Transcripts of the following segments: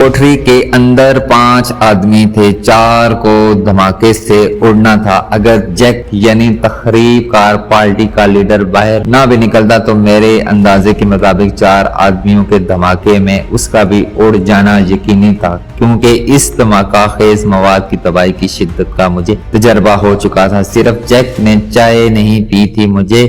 कोठरी के अंदर 5 आदमी थे, 4 को धमाके से उड़ना था। अगर जैक यानी तखरीब कार पार्टी का लीडर बाहर ना भी निकलता तो मेरे अंदाजे के मुताबिक 4 आदमियों के धमाके में उसका भी उड़ जाना यकीनी था, क्योंकि इस धमाका खेज मवाद की तबाही की शिद्दत का मुझे तजर्बा हो चुका था। सिर्फ जैक ने चाय नहीं पी थी, मुझे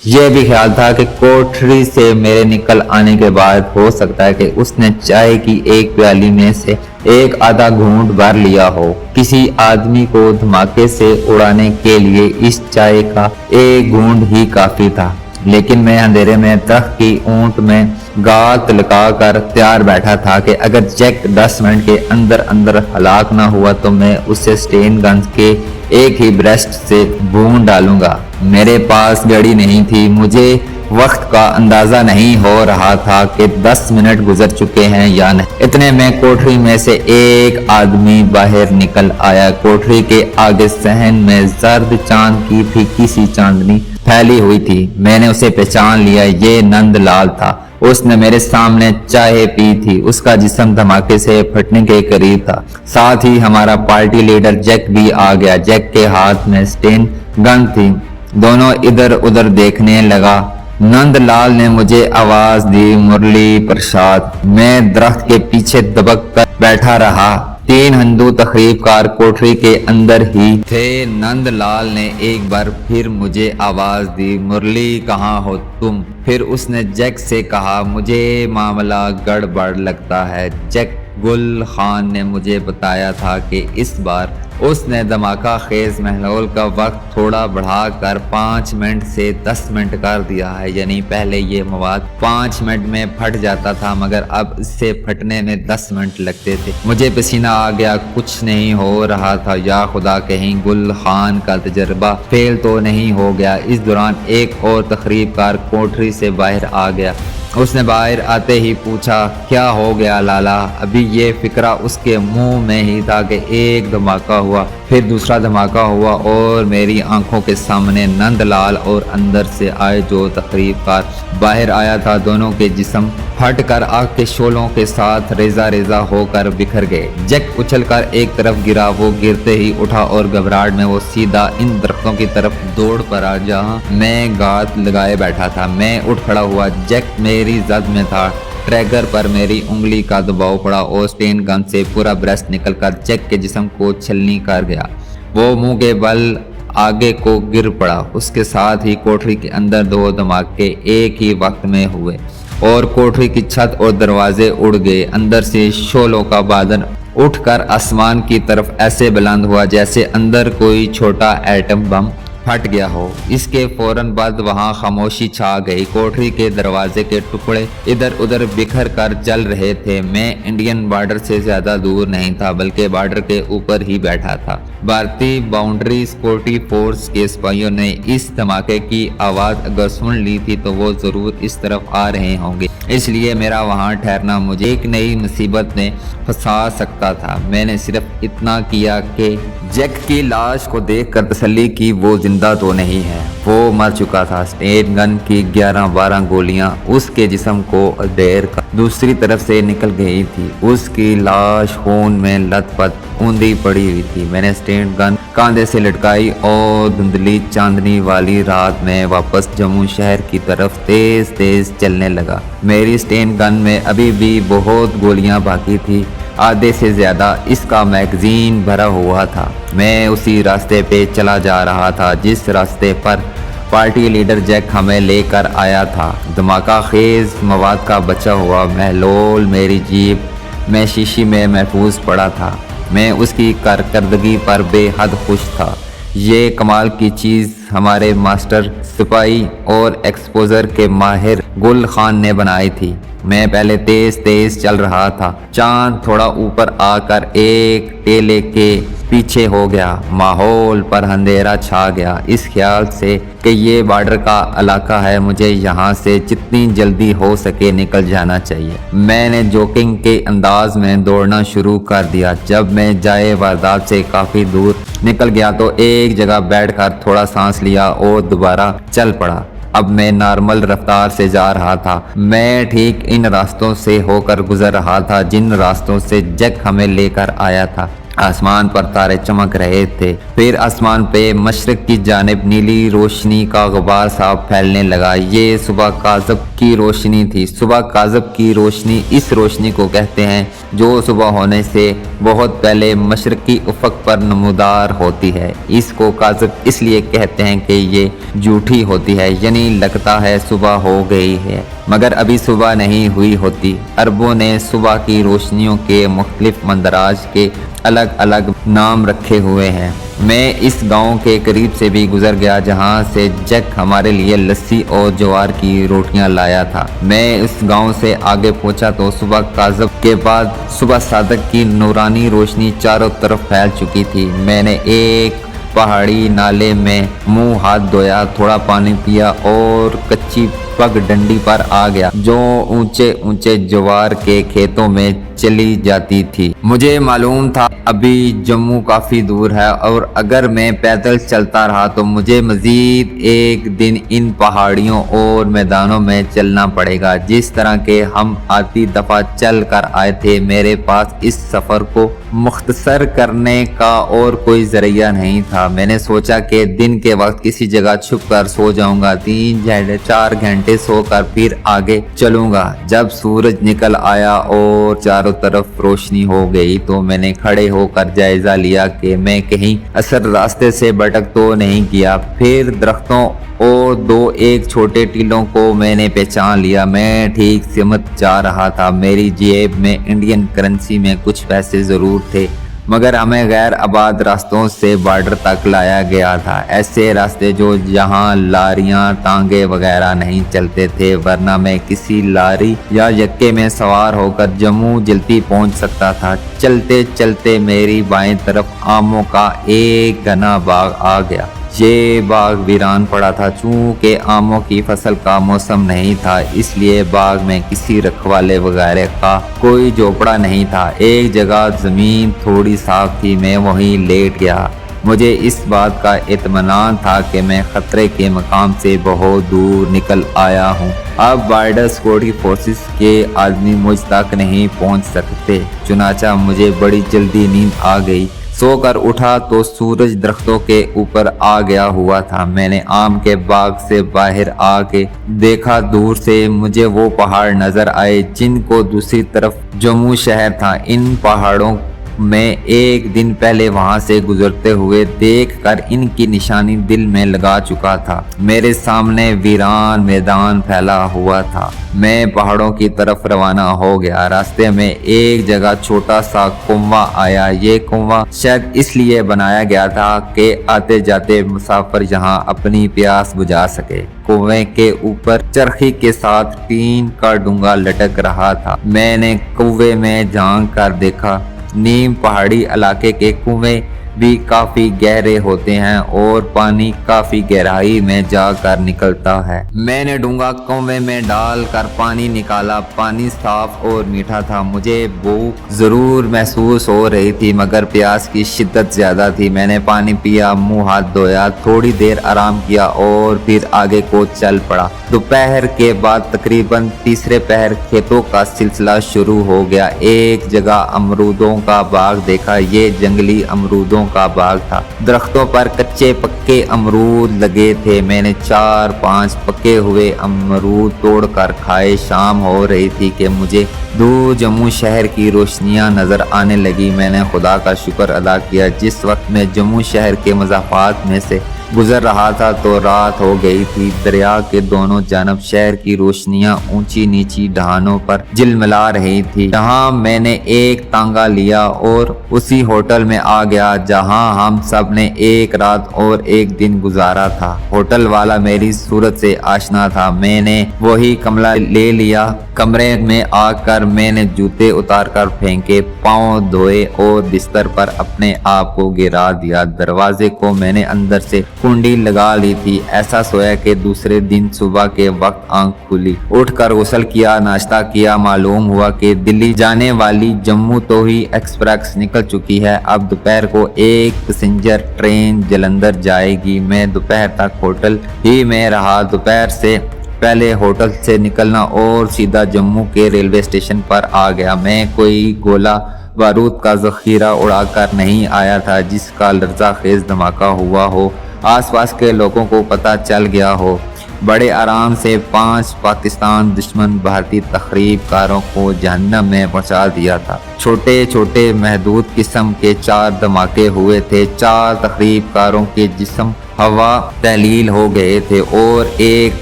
यह भी ख्याल था कि कोठरी से मेरे निकल आने के बाद हो सकता है कि उसने चाय की एक प्याली में से एक आधा घूंट भर लिया हो। किसी आदमी को धमाके से उड़ाने के लिए इस चाय का एक घूंट ही काफी था, लेकिन मैं अंधेरे में दरख्त की ऊंट में गात लगा कर तैयार बैठा था कि अगर जैक 10 मिनट के अंदर अंदर हलाक ना हुआ तो मैं उसे स्टेन गन के एक ही ब्रेस्ट से भून डालूंगा। मेरे पास घड़ी नहीं थी, मुझे वक्त का अंदाजा नहीं हो रहा था कि 10 मिनट गुजर चुके हैं या नहीं। इतने में कोठरी में से एक आदमी बाहर निकल आया। कोठरी के आगे सहन में जर्द चांद की फीकी सी चांदनी फैली हुई थी। मैंने उसे पहचान लिया, ये नंदलाल था। उसने मेरे सामने चाय पी थी। उसका जिस्म धमाके से फटने के करीब था। साथ ही हमारा पार्टी लीडर जैक भी आ गया। जैक के हाथ में स्टेन गन थी। दोनों इधर उधर देखने लगा। नंदलाल ने मुझे आवाज दी, मुरली प्रसाद। मैं दरख्त के पीछे दबक कर बैठा रहा। 3 हिंदू तकरीबकार कोठरी के अंदर ही थे। नंदलाल ने एक बार फिर मुझे आवाज दी, मुरली कहाँ हो तुम? फिर उसने जैक से कहा, मुझे मामला गड़बड़ लगता है। जैक गुल खान ने मुझे बताया था कि इस बार उसने धमाका खेज महलौल का वक्त थोड़ा बढ़ाकर 5 मिनट से 10 मिनट कर दिया है। यानी पहले ये मवाद 5 मिनट में फट जाता था, मगर अब इससे फटने में 10 मिनट लगते थे। मुझे पसीना आ गया, कुछ नहीं हो रहा था। या खुदा, कहीं गुल खान का तजर्बा फेल तो नहीं हो गया। इस दौरान एक और तकरीबकार कोठरी से बाहर आ गया। उसने बाहर आते ही पूछा, क्या हो गया लाला? अभी ये फिक्रा उसके मुंह में ही था कि एक धमाका हुआ, फिर दूसरा धमाका हुआ और मेरी आंखों के सामने नंदलाल और अंदर से आए जो तकरीबकार बाहर आया था। दोनों के जिस्म फट कर आग के शोलों के साथ रेजा रेजा होकर बिखर गए। जैक उछल कर एक तरफ गिरा। वो गिरते ही उठा और घबराहट में वो सीधा इन दरख्तों की तरफ दौड़ पड़ा जहां मैं गात लगाए बैठा था। मैं उठ खड़ा हुआ। जैक मेरी जद में था। ट्रैगर पर मेरी उंगली का दबाव पड़ा और स्टेन गन से पूरा ब्रेस्ट निकलकर जैक के जिस्म को छलनी कर गया। वो मुंह के बल आगे को गिर पड़ा। उसके साथ ही कोठरी के अंदर 2 धमाके एक ही वक्त में हुए और कोठरी की छत और दरवाजे उड़ गए। अंदर से शोलों का बादल उठकर आसमान की तरफ ऐसे बुलंद हुआ जैसे अंदर कोई छोटा एटम बम फट गया हो। इसके फौरन बाद वहां खामोशी छा गई। कोठरी के दरवाजे के टुकड़े इधर उधर बिखर कर जल रहे थे। मैं इंडियन बॉर्डर से ज्यादा दूर नहीं था, बल्कि बॉर्डर के ऊपर ही बैठा था। भारतीय बाउंड्री सिक्योरिटी फोर्स के सिपाहियों ने इस धमाके की आवाज अगर सुन ली थी तो वो जरूर इस तरफ आ रहे होंगे, इसलिए मेरा वहां ठहरना मुझे एक नई मुसीबत में फंसा सकता था। मैंने सिर्फ इतना किया कि जैक की लाश को देखकर तसल्ली की वो जिंदा तो नहीं है, वो मर चुका था। स्टेन गन की 11-12 गोलियां उसके जिस्म को अधेर कर दूसरी तरफ से निकल गई थी। उसकी लाश खून में लथपथ ऊंधी पड़ी हुई थी। मैंने स्टेन गन कांधे से लटकाई और धुंधली चांदनी वाली रात में वापस जम्मू शहर की तरफ तेज तेज चलने लगा। मेरी स्टेन गन में अभी भी बहुत गोलियां बाकी थी, आधे से ज्यादा इसका मैगजीन भरा हुआ था। मैं उसी रास्ते पे चला जा रहा था जिस रास्ते पर पार्टी लीडर जैक हमें लेकर आया था। धमाका खेज मवाद का बचा हुआ महलौल मेरी जीप में शीशी में महफूज पड़ा था। मैं उसकी कारकर्दगी पर बेहद खुश था। ये कमाल की चीज़ हमारे मास्टर सिपाही और एक्सपोजर के माहिर गुल खान ने बनाई थी। मैं पहले तेज तेज चल रहा था। चांद थोड़ा ऊपर आकर एक टेले के पीछे हो गया। माहौल पर अंधेरा छा गया। इस ख्याल से कि ये बॉर्डर का इलाका है, मुझे यहाँ से जितनी जल्दी हो सके निकल जाना चाहिए। मैंने जोकिंग के अंदाज में दौड़ना शुरू कर दिया। जब मैं जाए वारदात से काफ़ी दूर निकल गया तो एक जगह बैठकर थोड़ा सांस लिया और दोबारा चल पड़ा। अब मैं नॉर्मल रफ्तार से जा रहा था। मैं ठीक इन रास्तों से होकर गुजर रहा था जिन रास्तों से जैक हमें लेकर आया था। आसमान पर तारे चमक रहे थे। फिर आसमान पे मशरक की जानिब नीली रोशनी का गुबार सा फैलने लगा। ये सुबह काज़ब की रोशनी थी। सुबह काज़ब की रोशनी इस रोशनी को कहते हैं जो सुबह होने से बहुत पहले मशरकी उफक पर नमूदार होती है। इसको काज़ब इसलिए कहते हैं कि ये झूठी होती है, यानी लगता है सुबह हो गई है मगर अभी सुबह नहीं हुई होती। अरबों ने सुबह की रोशनियों के मुख्तलिफ मंदराज के अलग अलग नाम रखे हुए हैं। मैं इस गांव के करीब से भी गुजर गया जहां से जैक हमारे लिए लस्सी और ज्वार की रोटियां लाया था। मैं इस गांव से आगे पहुंचा तो सुबह काज़ब के बाद सुबह सादक की नूरानी रोशनी चारों तरफ फैल चुकी थी। मैंने एक पहाड़ी नाले में मुंह हाथ धोया, थोड़ा पानी पिया और कच्ची पग डंडी पर आ गया जो ऊंचे ऊंचे ज्वार के खेतों में चली जाती थी। मुझे मालूम था अभी जम्मू काफी दूर है और अगर मैं पैदल चलता रहा तो मुझे मजीद एक दिन इन पहाड़ियों और मैदानों में चलना पड़ेगा जिस तरह के हम आती दफा चल कर आए थे। मेरे पास इस सफर को मुख्तसर करने का और कोई जरिया नहीं था। मैंने सोचा कि दिन के वक्त किसी जगह छुप कर सो जाऊंगा, 3-4 घंटे सोकर फिर आगे चलूंगा। जब सूरज निकल आया और चारों तरफ रोशनी हो गई तो मैंने खड़े होकर जायजा लिया कि मैं कहीं असर रास्ते से भटक तो नहीं गया। फिर दरख्तों और 2-1 छोटे टीलों को मैंने पहचान लिया। मैं ठीक सिमत जा रहा था। मेरी जेब में इंडियन करेंसी में कुछ पैसे जरूर थे मगर हमें गैर आबाद रास्तों से बॉर्डर तक लाया गया था। ऐसे रास्ते जो जहां लारियां तांगे वगैरह नहीं चलते थे, वरना मैं किसी लारी या यक्के में सवार होकर जम्मू जल्दी पहुंच सकता था। चलते चलते मेरी बाएं तरफ आमों का एक घना बाग आ गया। ये बाग वीरान पड़ा था। चूंकि आमों की फसल का मौसम नहीं था इसलिए बाग में किसी रखवाले वगैरह का कोई झोपड़ा नहीं था। एक जगह जमीन थोड़ी साफ थी, मैं वहीं लेट गया। मुझे इस बात का इत्मीनान था कि मैं खतरे के मकाम से बहुत दूर निकल आया हूँ। अब बॉर्डर सिक्योरिटी फोर्सेस के आदमी मुझ तक नहीं पहुँच सकते। चुनाचा मुझे बड़ी जल्दी नींद आ गई। सोकर उठा तो सूरज दरख्तों के ऊपर आ गया हुआ था। मैंने आम के बाग से बाहर आके देखा। दूर से मुझे वो पहाड़ नजर आए जिनको दूसरी तरफ जम्मू शहर था। इन पहाड़ों में एक दिन पहले वहां से गुजरते हुए देखकर इनकी निशानी दिल में लगा चुका था। मेरे सामने वीरान मैदान फैला हुआ था। मैं पहाड़ों की तरफ रवाना हो गया। रास्ते में एक जगह छोटा सा कुआं आया। ये कुआं शायद इसलिए बनाया गया था कि आते जाते मुसाफिर यहाँ अपनी प्यास बुझा सके। कुएं के ऊपर चरखी के साथ टीन का डूंगा लटक रहा था। मैंने कुएं में झांक कर देखा। नीम पहाड़ी इलाके के कुएं भी काफी गहरे होते हैं और पानी काफी गहराई में जाकर निकलता है। मैंने डूंगा कुएं में डालकर पानी निकाला। पानी साफ और मीठा था। मुझे भूख जरूर महसूस हो रही थी मगर प्यास की शिद्दत ज्यादा थी। मैंने पानी पिया, मुंह हाथ धोया, थोड़ी देर आराम किया और फिर आगे को चल पड़ा। दोपहर के बाद तकरीबन तीसरे पहर खेतों का सिलसिला शुरू हो गया। एक जगह अमरूदों का बाग देखा। ये जंगली अमरूदों का बाग था। दरख्तों पर कच्चे पक्के अमरूद लगे थे। मैंने 4-5 पके हुए अमरूद तोड़कर खाए। शाम हो रही थी कि मुझे दूर जम्मू शहर की रोशनियां नजर आने लगी। मैंने खुदा का शुक्र अदा किया। जिस वक्त मैं जम्मू शहर के मज़ाफ़ात में से गुजर रहा था तो रात हो गई थी। दरिया के दोनों जानब शहर की रोशनियां ऊंची नीची ढलानों पर झिलमिला रही थी। जहां मैंने एक तांगा लिया और उसी होटल में आ गया जहां हम सब ने एक रात और एक दिन गुजारा था। होटल वाला मेरी सूरत से आशना था। मैंने वही कमरा ले लिया। कमरे में आकर मैंने जूते उतार कर फेंके, पाँव धोए और बिस्तर पर अपने आप को गिरा दिया। दरवाजे को मैंने अंदर से कुंडी लगा ली थी। ऐसा सोया कि दूसरे दिन सुबह के वक्त आंख खुली, उठकर गुस्ल किया, नाश्ता किया। मालूम हुआ कि दिल्ली जाने वाली जम्मू तो ही एक्सप्रेस निकल चुकी है। अब दोपहर को एक पैसेंजर ट्रेन जलंधर जाएगी। मैं दोपहर तक होटल ही में रहा। दोपहर से पहले होटल से निकलना और सीधा जम्मू के रेलवे स्टेशन पर आ गया। मैं कोई गोला बारूद का जखीरा उड़ाकर नहीं आया था जिसका लर्जा खेज धमाका हुआ हो, आसपास के लोगों को पता चल गया हो। बड़े आराम से 5 पाकिस्तान दुश्मन भारतीय तखरीबकारों को जहन्नम में पहुंचा दिया था। छोटे छोटे महदूद किस्म के 4 धमाके हुए थे। 4 तखरीबकारों के जिस्म हवा तहलील हो गए थे और एक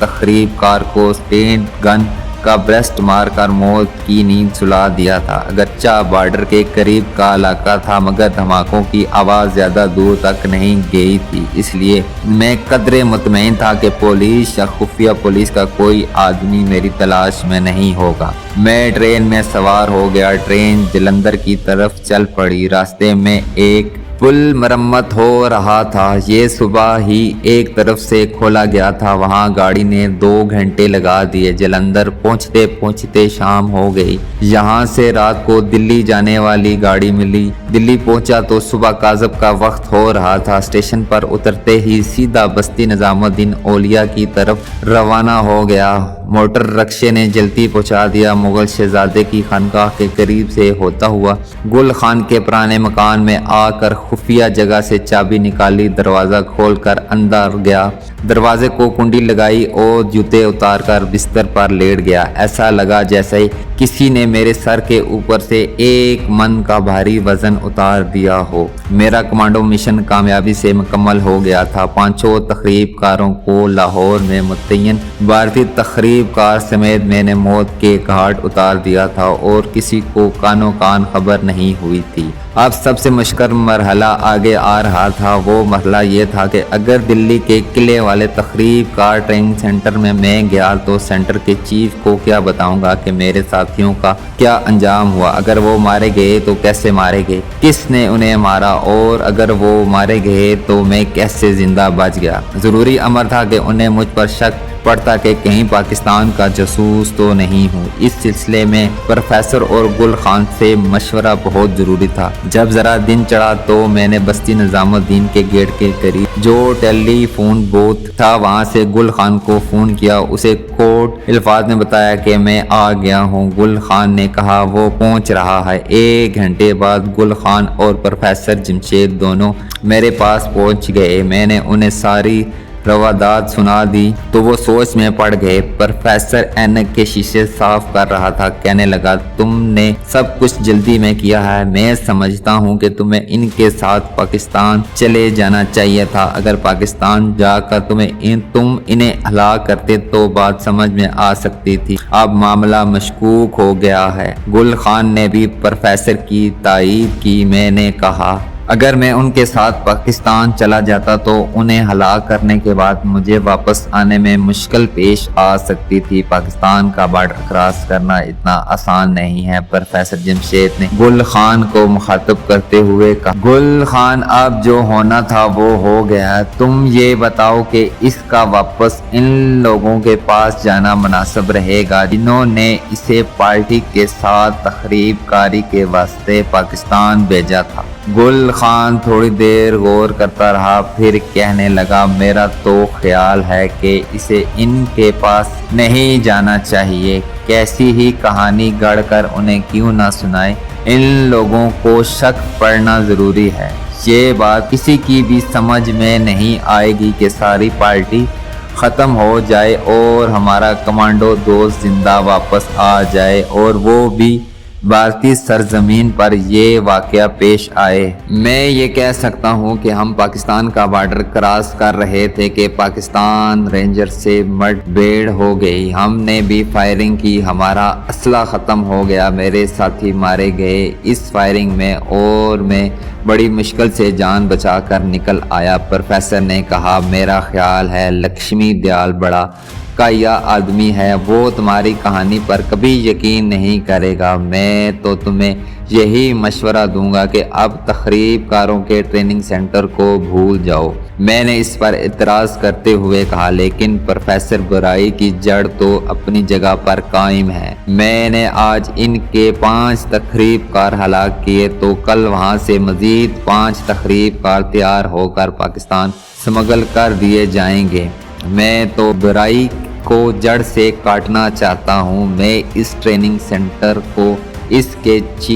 तखरीबकार को स्टेन गन का ब्रेस्ट मार कर मौत की नींद सुला दिया था। अगरचा बॉर्डर के करीब का इलाका था मगर धमाकों की आवाज़ ज़्यादा दूर तक नहीं गई थी, इसलिए मैं कदरे मुतमईन था कि पुलिस या खुफिया पुलिस का कोई आदमी मेरी तलाश में नहीं होगा। मैं ट्रेन में सवार हो गया। ट्रेन जलंधर की तरफ चल पड़ी। रास्ते में एक पुल मरम्मत हो रहा था। ये सुबह ही एक तरफ से खोला गया था। वहाँ गाड़ी ने 2 घंटे लगा दिए। जलंधर पहुँचते पहुँचते शाम हो गई। यहाँ से रात को दिल्ली जाने वाली गाड़ी मिली। दिल्ली पहुँचा तो सुबह काज़ब का वक्त हो रहा था। स्टेशन पर उतरते ही सीधा बस्ती निज़ामुद्दीन औलिया की तरफ रवाना हो गया। मोटर रक्शे ने जल्दी पहुँचा दिया। मुगल शहजादे की खानकाह के करीब से होता हुआ गुल खान के पुराने मकान में आकर खुफिया जगह से चाबी निकाली, दरवाज़ा खोलकर अंदर गया। दरवाजे को कुंडी लगाई और जूते उतारकर बिस्तर पर लेट गया। ऐसा लगा जैसे किसी ने मेरे सर के ऊपर से एक मन का भारी वजन उतार दिया हो। मेरा कमांडो मिशन कामयाबी से मुकम्मल हो गया था। 5 तखरीबकारों को लाहौर में मुतय्यन भारतीय तखरीबकार समेत मैंने मौत के घाट उतार दिया था और किसी को कानो कान खबर नहीं हुई थी। अब सबसे मुश्किल मरहला आगे आ रहा था। वो मरहला ये था कि अगर दिल्ली के किले वाले तखरीबकार ट्रेनिंग सेंटर में मैं गया तो सेंटर के चीफ को क्या बताऊंगा कि मेरे साथियों का क्या अंजाम हुआ। अगर वो मारे गए तो कैसे मारे गए, किसने उन्हें मारा, और अगर वो मारे गए तो मैं कैसे जिंदा बच गया। ज़रूरी अमर था कि उन्हें मुझ पर शक पड़ता कि कहीं पाकिस्तान का जासूस तो नहीं हूँ। इस सिलसिले में प्रोफेसर और गुल खान से मशवरा बहुत ज़रूरी था। जब ज़रा दिन चढ़ा तो मैंने बस्ती निज़ामुद्दीन के गेट के करीब जो टेलीफोन बूथ था वहाँ से गुल खान को फ़ोन किया। उसे कोर्ट अल्फाज में बताया कि मैं आ गया हूँ। गुल खान ने कहा वो पहुँच रहा है। 1 घंटे बाद गुल खान और प्रोफेसर जमशेद दोनों मेरे पास पहुँच गए। मैंने उन्हें सारी रवादात सुना दी तो वो सोच में पड़ गए। प्रोफेसर ऐनक के शीशे साफ कर रहा था। कहने लगा, तुमने सब कुछ जल्दी में किया है। मैं समझता हूँ कि तुम्हें इनके साथ पाकिस्तान चले जाना चाहिए था। अगर पाकिस्तान जाकर तुम इन्हें हलाक करते तो बात समझ में आ सकती थी। अब मामला मशकूक हो गया है। गुल खान ने भी प्रोफेसर की तायीद की। मैंने कहा, अगर मैं उनके साथ पाकिस्तान चला जाता तो उन्हें हलाक करने के बाद मुझे वापस आने में मुश्किल पेश आ सकती थी। पाकिस्तान का बॉर्डर क्रॉस करना इतना आसान नहीं है। प्रोफेसर जमशेद ने गुल खान को मुखातब करते हुए कहा, गुल खान, अब जो होना था वो हो गया। तुम ये बताओ कि इसका वापस इन लोगों के पास जाना मुनासिब रहेगा जिन्होंने इसे पार्टी के साथ तखरीबकारी के वास्ते पाकिस्तान भेजा था। गुल खान थोड़ी देर गौर करता रहा, फिर कहने लगा, मेरा तो ख्याल है कि इसे इनके पास नहीं जाना चाहिए। कैसी ही कहानी गढ़कर उन्हें क्यों ना सुनाए। इन लोगों को शक पड़ना ज़रूरी है। ये बात किसी की भी समझ में नहीं आएगी कि सारी पार्टी ख़त्म हो जाए और हमारा कमांडो दोस्त जिंदा वापस आ जाए और वो भी भारतीय सरजमीन पर ये वाक़या पेश आए। मैं ये कह सकता हूँ कि हम पाकिस्तान का बॉर्डर क्रॉस कर रहे थे कि पाकिस्तान रेंजर से मुठभेड़ हो गई। हमने भी फायरिंग की, हमारा असला ख़त्म हो गया, मेरे साथी मारे गए इस फायरिंग में और मैं बड़ी मुश्किल से जान बचाकर निकल आया। प्रोफेसर ने कहा, मेरा ख्याल है लक्ष्मी दयाल बड़ा का यह आदमी है वो तुम्हारी कहानी पर कभी यकीन नहीं करेगा। मैं तो तुम्हें यही मशवरा दूंगा कि अब तखरीबकारों के ट्रेनिंग सेंटर को भूल जाओ। मैंने इस पर इतराज़ करते हुए कहा, लेकिन प्रोफेसर, बुराई की जड़ तो अपनी जगह पर कायम है। मैंने आज इनके 5 तखरीबकार हलाक किए तो कल वहाँ से मज़ीद 5 तखरीबकार तैयार होकर पाकिस्तान स्मगल कर दिए जाएंगे। मैं तो बुराई को जड़ से काटना चाहता हूँ। मैं इस ट्रेनिंग सेंटर को इसके चीफ